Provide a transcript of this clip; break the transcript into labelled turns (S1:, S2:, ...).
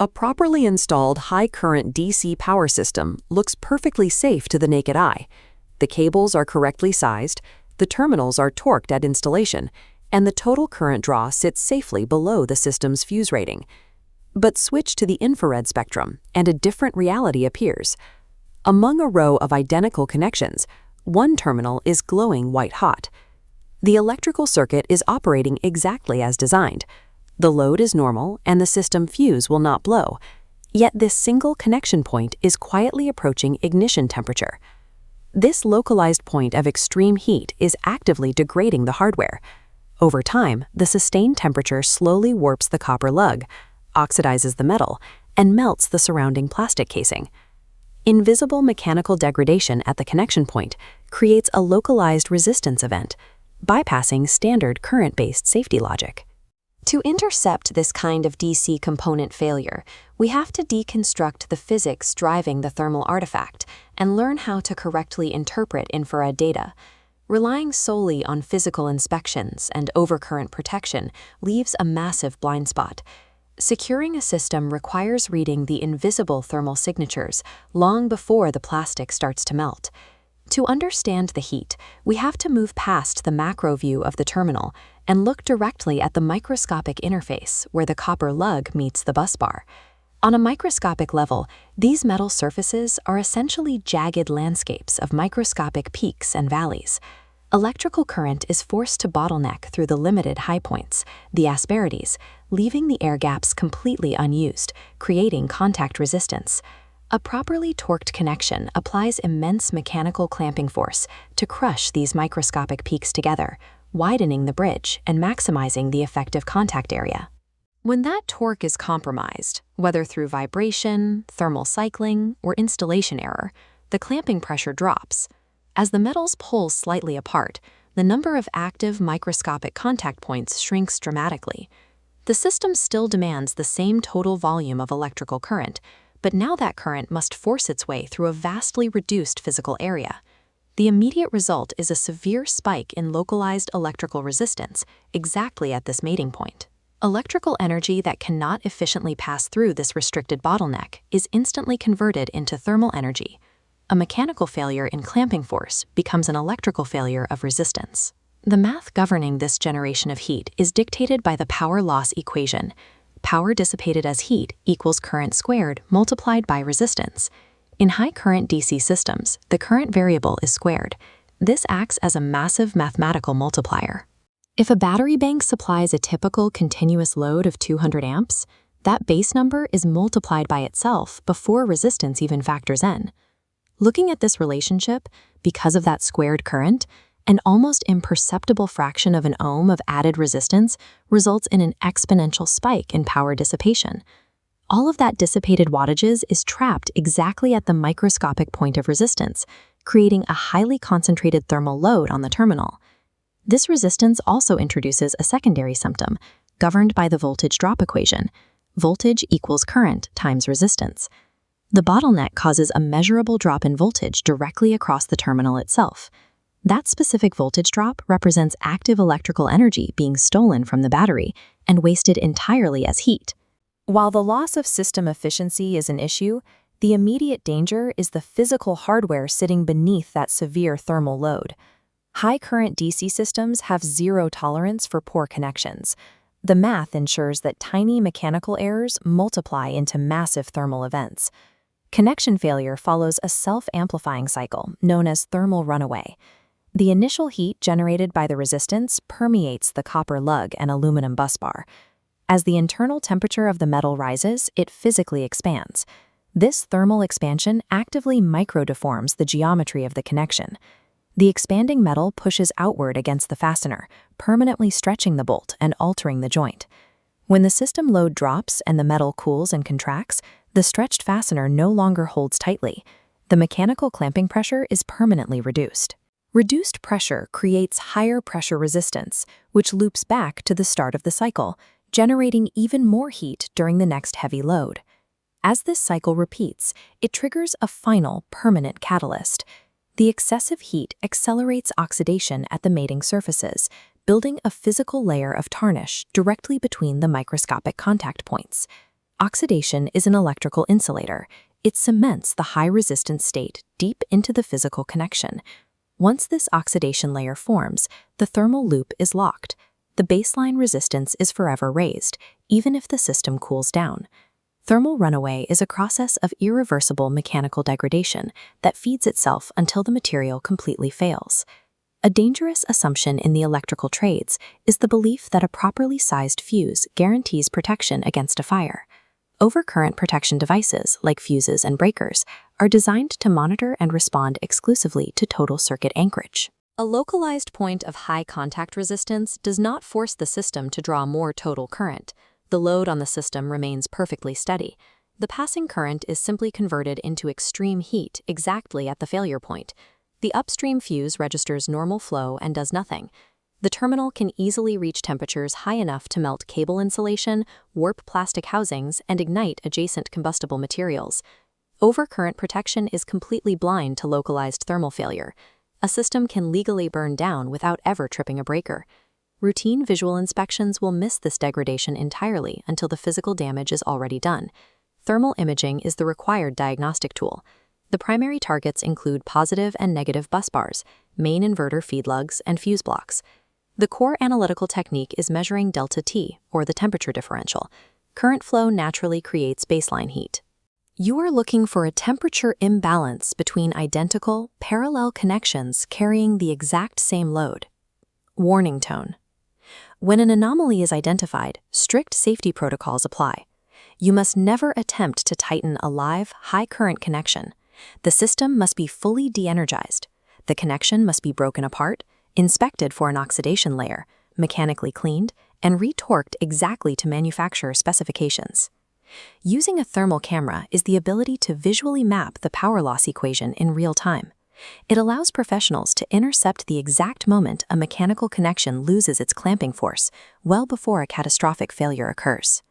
S1: A properly installed high-current DC power system looks perfectly safe to the naked eye. The cables are correctly sized, the terminals are torqued at installation, and the total current draw sits safely below the system's fuse rating. But switch to the infrared spectrum, and a different reality appears. Among a row of identical connections, one terminal is glowing white-hot. The electrical circuit is operating exactly as designed. The load is normal, and the system fuse will not blow. Yet this single connection point is quietly approaching ignition temperature. This localized point of extreme heat is actively degrading the hardware. Over time, the sustained temperature slowly warps the copper lug, oxidizes the metal, and melts the surrounding plastic casing. Invisible mechanical degradation at the connection point creates a localized resistance event, bypassing standard current-based safety logic. To intercept this kind of DC component failure, we have to deconstruct the physics driving the thermal artifact and learn how to correctly interpret infrared data. Relying solely on physical inspections and overcurrent protection leaves a massive blind spot. Securing a system requires reading the invisible thermal signatures long before the plastic starts to melt. To understand the heat, we have to move past the macro view of the terminal and look directly at the microscopic interface where the copper lug meets the busbar. On a microscopic level, these metal surfaces are essentially jagged landscapes of microscopic peaks and valleys. Electrical current is forced to bottleneck through the limited high points, the asperities, leaving the air gaps completely unused, creating contact resistance. A properly torqued connection applies immense mechanical clamping force to crush these microscopic peaks together, widening the bridge and maximizing the effective contact area. When that torque is compromised, whether through vibration, thermal cycling, or installation error, the clamping pressure drops. As the metals pull slightly apart, the number of active microscopic contact points shrinks dramatically. The system still demands the same total volume of electrical current, but now that current must force its way through a vastly reduced physical area. The immediate result is a severe spike in localized electrical resistance, exactly at this mating point. Electrical energy that cannot efficiently pass through this restricted bottleneck is instantly converted into thermal energy. A mechanical failure in clamping force becomes an electrical failure of resistance. The math governing this generation of heat is dictated by the power loss equation. Power dissipated as heat equals current squared multiplied by resistance. In high-current DC systems, the current variable is squared. This acts as a massive mathematical multiplier. If a battery bank supplies a typical continuous load of 200 amps, that base number is multiplied by itself before resistance even factors in. Looking at this relationship, because of that squared current, an almost imperceptible fraction of an ohm of added resistance results in an exponential spike in power dissipation. All of that dissipated wattages is trapped exactly at the microscopic point of resistance, creating a highly concentrated thermal load on the terminal. This resistance also introduces a secondary symptom, governed by the voltage drop equation. Voltage equals current times resistance. The bottleneck causes a measurable drop in voltage directly across the terminal itself. That specific voltage drop represents active electrical energy being stolen from the battery and wasted entirely as heat. While the loss of system efficiency is an issue, the immediate danger is the physical hardware sitting beneath that severe thermal load. High-current DC systems have zero tolerance for poor connections. The math ensures that tiny mechanical errors multiply into massive thermal events. Connection failure follows a self-amplifying cycle known as thermal runaway. The initial heat generated by the resistance permeates the copper lug and aluminum busbar. As the internal temperature of the metal rises, it physically expands. This thermal expansion actively microdeforms the geometry of the connection. The expanding metal pushes outward against the fastener, permanently stretching the bolt and altering the joint. When the system load drops and the metal cools and contracts, the stretched fastener no longer holds tightly. The mechanical clamping pressure is permanently reduced. Reduced pressure creates higher pressure resistance, which loops back to the start of the cycle, generating even more heat during the next heavy load. As this cycle repeats, it triggers a final, permanent catalyst. The excessive heat accelerates oxidation at the mating surfaces, building a physical layer of tarnish directly between the microscopic contact points. Oxidation is an electrical insulator. It cements the high-resistance state deep into the physical connection. Once this oxidation layer forms, the thermal loop is locked. The baseline resistance is forever raised, even if the system cools down. Thermal runaway is a process of irreversible mechanical degradation that feeds itself until the material completely fails. A dangerous assumption in the electrical trades is the belief that a properly sized fuse guarantees protection against a fire. Overcurrent protection devices, like fuses and breakers, are designed to monitor and respond exclusively to total circuit anchorage. A localized point of high contact resistance does not force the system to draw more total current. The load on the system remains perfectly steady. The passing current is simply converted into extreme heat exactly at the failure point. The upstream fuse registers normal flow and does nothing. The terminal can easily reach temperatures high enough to melt cable insulation, warp plastic housings, and ignite adjacent combustible materials. Overcurrent protection is completely blind to localized thermal failure. A system can legally burn down without ever tripping a breaker. Routine visual inspections will miss this degradation entirely until the physical damage is already done. Thermal imaging is the required diagnostic tool. The primary targets include positive and negative busbars, main inverter feed lugs, and fuse blocks. The core analytical technique is measuring delta T, or the temperature differential. Current flow naturally creates baseline heat. You are looking for a temperature imbalance between identical, parallel connections carrying the exact same load. Warning tone. When an anomaly is identified, strict safety protocols apply. You must never attempt to tighten a live, high-current connection. The system must be fully de-energized. The connection must be broken apart, inspected for an oxidation layer, mechanically cleaned, and retorqued exactly to manufacturer specifications. Using a thermal camera is the ability to visually map the power loss equation in real time. It allows professionals to intercept the exact moment a mechanical connection loses its clamping force, well before a catastrophic failure occurs.